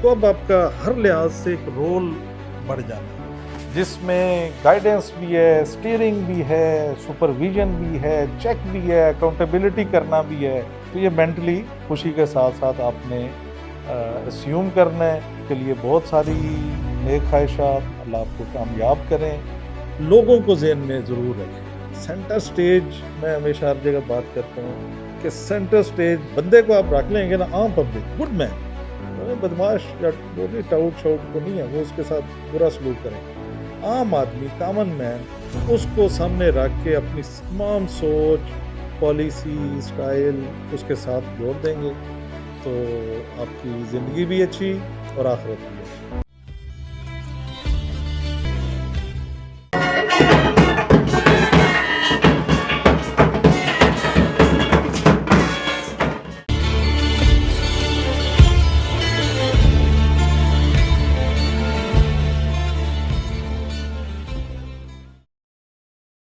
तो अब आपका हर लिहाज से एक रोल बढ़ जाता है, जिसमें गाइडेंस भी है, स्टीयरिंग भी है, सुपरविजन भी है, चेक भी है, अकाउंटेबिलिटी करना भी है। तो ये मेंटली खुशी के साथ साथ आपने अस्यूम करने के लिए बहुत सारी नेक ख्वाहिशात, अल्लाह आपको कामयाब करें। लोगों को ज़हन में ज़रूर रखें। सेंटर स्टेज, मैं हमेशा हर जगह बात करता हूँ कि सेंटर स्टेज बंदे को आप रख लेंगे ना, आम पब्लिक, गुड मैन, बदमाश या वो नहीं, टाउट शाउट को नहीं है, वो उसके साथ बुरा सलूक करें। आम आदमी, कॉमन मैन, उसको सामने रख के अपनी तमाम सोच, पॉलिसी, स्टाइल उसके साथ जोड़ देंगे तो आपकी ज़िंदगी भी अच्छी और आखिरत भी।